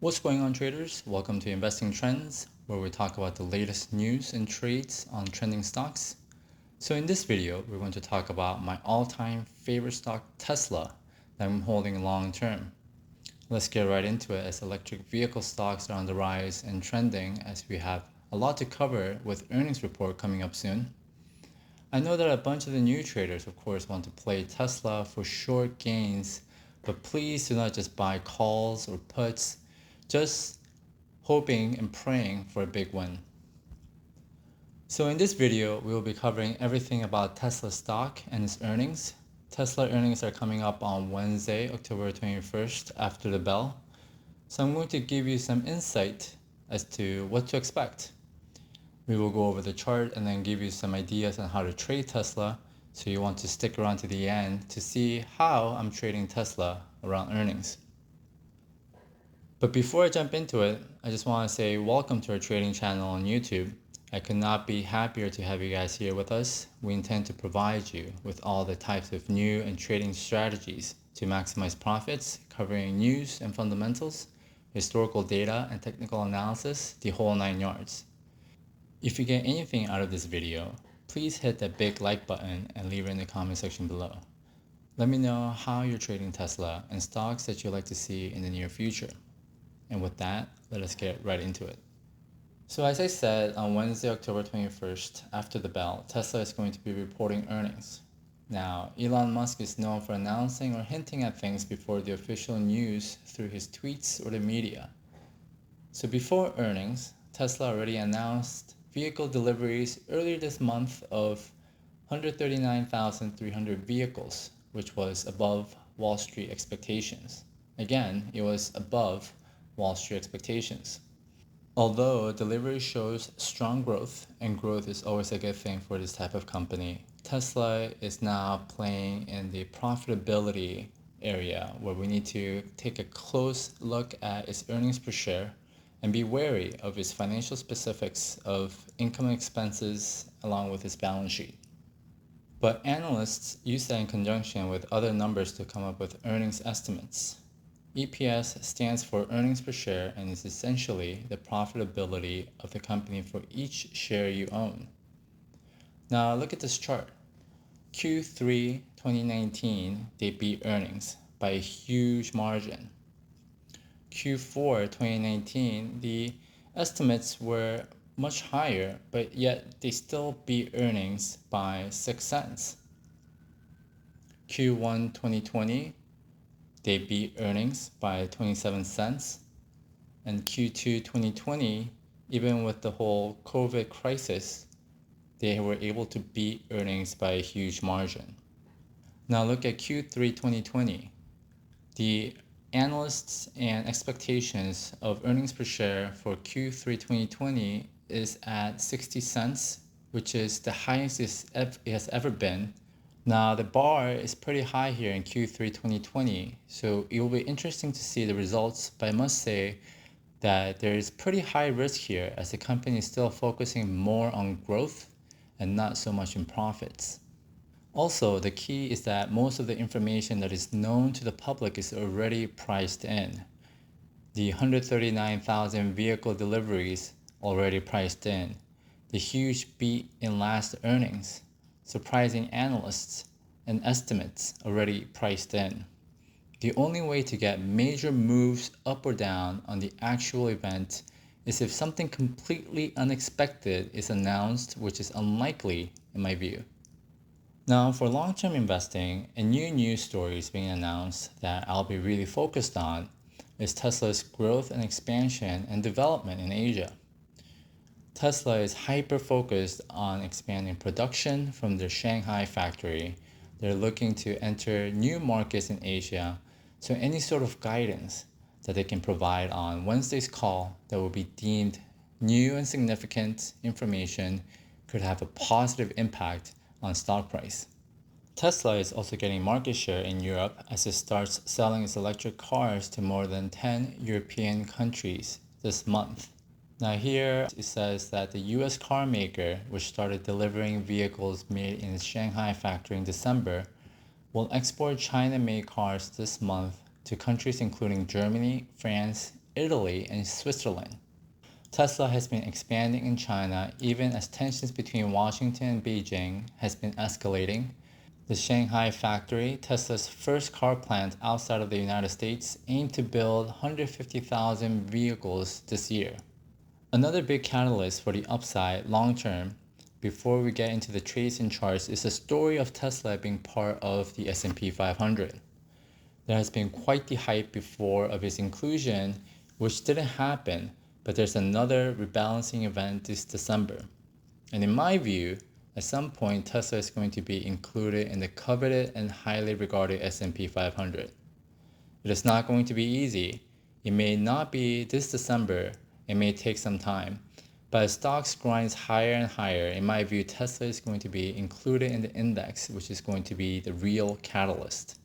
What's going on, traders? Welcome to Investing Trends, where we talk about the latest news and trades on trending stocks. So in this video, we're going to talk about my all-time favorite stock, Tesla, that I'm holding long term. Let's get right into it, as electric vehicle stocks are on the rise and trending, as we have a lot to cover with earnings report coming up soon. I know that a bunch of the new traders, of course, want to play Tesla for short gains, but please do not just buy calls or puts. Just hoping and praying for a big win. So in this video, we will be covering everything about Tesla stock and its earnings. Tesla earnings are coming up on Wednesday, October 21st after the bell. So I'm going to give you some insight as to what to expect. We will go over the chart and then give you some ideas on how to trade Tesla. So you want to stick around to the end to see how I'm trading Tesla around earnings. But before I jump into it, I just want to say welcome to our trading channel on YouTube. I could not be happier to have you guys here with us. We intend to provide you with all the types of new and trading strategies to maximize profits, covering news and fundamentals, historical data and technical analysis, the whole 9 yards. If you get anything out of this video, please hit that big like button and leave it in the comment section below. Let me know how you're trading Tesla and stocks that you'd like to see in the near future. And with that, let us get right into it. So as I said, on Wednesday, October 21st, after the bell, Tesla is going to be reporting earnings. Now, Elon Musk is known for announcing or hinting at things before the official news through his tweets or the media. So before earnings, Tesla already announced vehicle deliveries earlier this month of 139,300 vehicles, which was above Wall Street expectations. Again, it was above Wall Street expectations. Although delivery shows strong growth, and growth is always a good thing for this type of company, Tesla is now playing in the profitability area where we need to take a close look at its earnings per share and be wary of its financial specifics of income and expenses along with its balance sheet. But analysts use that in conjunction with other numbers to come up with earnings estimates. EPS stands for earnings per share and is essentially the profitability of the company for each share you own. Now look at this chart. Q3 2019, they beat earnings by a huge margin. Q4 2019, the estimates were much higher, but yet they still beat earnings by 6 cents. Q1 2020, they beat earnings by 27 cents. And Q2 2020, even with the whole COVID crisis, they were able to beat earnings by a huge margin. Now look at Q3 2020. The analysts and expectations of earnings per share for Q3 2020 is at 60 cents, which is the highest it has ever been. Now the bar is pretty high here in Q3 2020, so it will be interesting to see the results, but I must say that there is pretty high risk here as the company is still focusing more on growth and not so much in profits. Also, the key is that most of the information that is known to the public is already priced in. The 139,000 vehicle deliveries already priced in. The huge beat in last earnings, surprising analysts and estimates already priced in. The only way to get major moves up or down on the actual event is if something completely unexpected is announced, which is unlikely in my view. Now, for long-term investing, a new news story is being announced that I'll be really focused on is Tesla's growth and expansion and development in Asia. Tesla is hyper-focused on expanding production from their Shanghai factory. They're looking to enter new markets in Asia, so any sort of guidance that they can provide on Wednesday's call that will be deemed new and significant information could have a positive impact on stock price. Tesla is also getting market share in Europe as it starts selling its electric cars to more than 10 European countries this month. Now here it says that the US car maker, which started delivering vehicles made in its Shanghai factory in December, will export China-made cars this month to countries including Germany, France, Italy, and Switzerland. Tesla has been expanding in China even as tensions between Washington and Beijing has been escalating. The Shanghai factory, Tesla's first car plant outside of the United States, aimed to build 150,000 vehicles this year. Another big catalyst for the upside long term, before we get into the trades and charts, is the story of Tesla being part of the S&P 500. There has been quite the hype before of its inclusion, which didn't happen, but there's another rebalancing event this December. And in my view, at some point Tesla is going to be included in the coveted and highly regarded S&P 500. It is not going to be easy. It may not be this December. It may take some time. But as stocks grinds higher and higher, in my view, Tesla is going to be included in the index, which is going to be the real catalyst.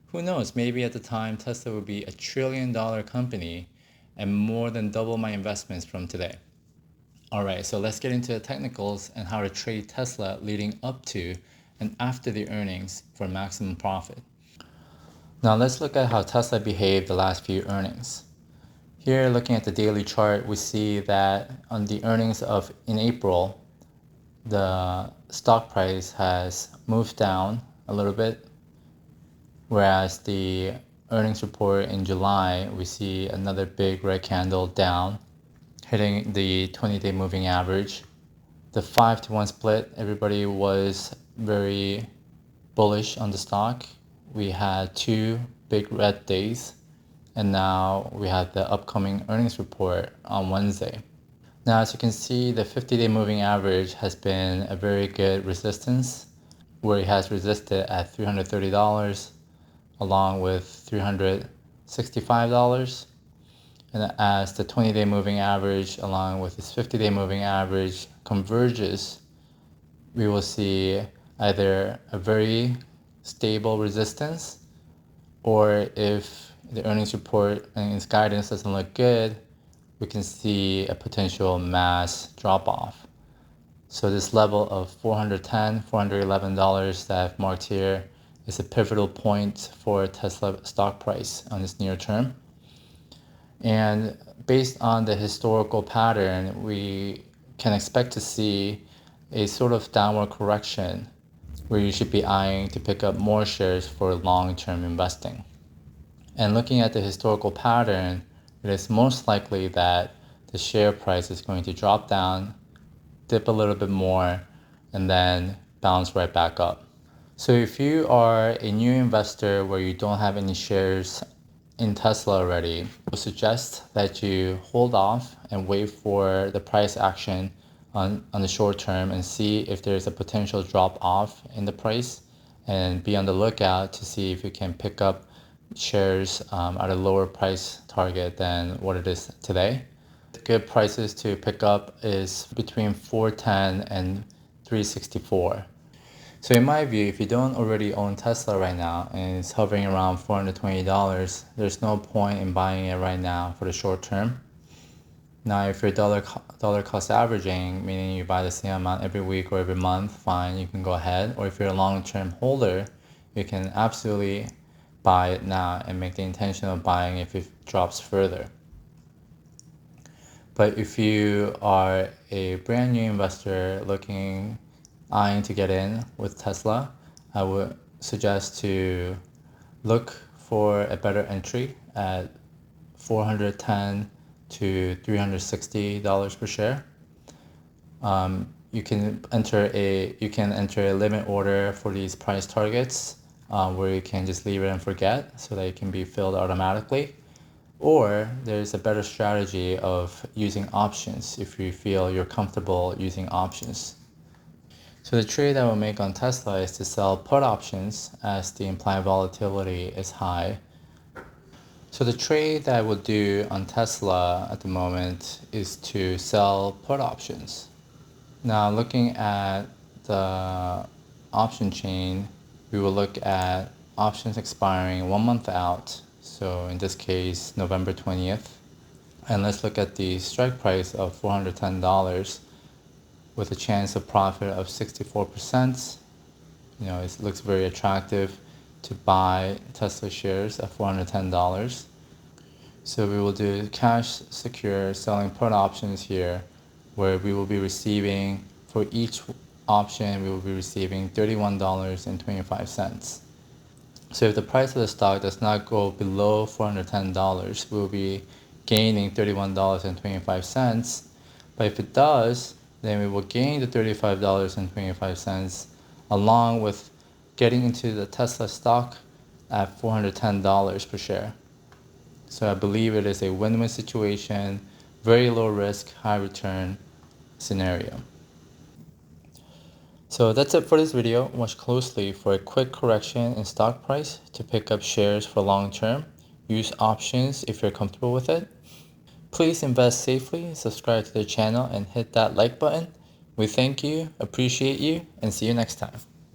Who knows, maybe at the time Tesla will be $1 trillion company and more than double my investments from today. All right, so let's get into the technicals and how to trade Tesla leading up to and after the earnings for maximum profit. Now let's look at how Tesla behaved the last few earnings. Here, looking at the daily chart, we see that on the earnings of in April, the stock price has moved down a little bit, whereas the earnings report in July, we see another big red candle down, hitting the 20-day moving average. The 5-to-1 split, everybody was very bullish on the stock. We had 2 big red days, and now we have the upcoming earnings report on Wednesday. Now, as you can see, the 50-day moving average has been a very good resistance, where it has resisted at $330 along with $365. And as the 20-day moving average along with its 50-day moving average converges, we will see either a very stable resistance, or if the earnings report and its guidance doesn't look good, we can see a potential mass drop-off. So this level of $410, $411 that I've marked here is a pivotal point for Tesla stock price on this near term. And based on the historical pattern, we can expect to see a sort of downward correction where you should be eyeing to pick up more shares for long-term investing. And looking at the historical pattern, it is most likely that the share price is going to drop down, dip a little bit more, and then bounce right back up. So if you are a new investor where you don't have any shares in Tesla already, I would suggest that you hold off and wait for the price action on the short term and see if there's a potential drop off in the price, and be on the lookout to see if you can pick up shares at a lower price target than what it is today. Good prices to pick up is between $410 and $364. So in my view, if you don't already own Tesla right now and it's hovering around $420, there's no point in buying it right now for the short term. Now, if you're dollar cost averaging, meaning you buy the same amount every week or every month, fine, you can go ahead. Or if you're a long-term holder, you can absolutely buy it now and make the intention of buying if it drops further. But if you are a brand new investor eyeing to get in with Tesla, I would suggest to look for a better entry at $410 to $360 per share. You can enter a limit order for these price targets, where you can just leave it and forget so that it can be filled automatically. Or there's a better strategy of using options if you feel you're comfortable using options. So the trade I will make on Tesla is to sell put options as the implied volatility is high. So the trade that I will do on Tesla at the moment is to sell put options. Now, looking at the option chain, we will look at options expiring 1 month out. So in this case, November 20th. And let's look at the strike price of $410 with a chance of profit of 64%. It looks very attractive to buy Tesla shares at $410. So we will do cash secure selling put options here, where we will be receiving, for each option, we will be receiving $31.25. So if the price of the stock does not go below $410, we will be gaining $31.25. But if it does, then we will gain the $35.25 along with getting into the Tesla stock at $410 per share. So I believe it is a win-win situation, very low risk, high return scenario. So that's it for this video. Watch closely for a quick correction in stock price to pick up shares for long term. Use options if you're comfortable with it. Please invest safely, subscribe to the channel, and hit that like button. We thank you, appreciate you, and see you next time.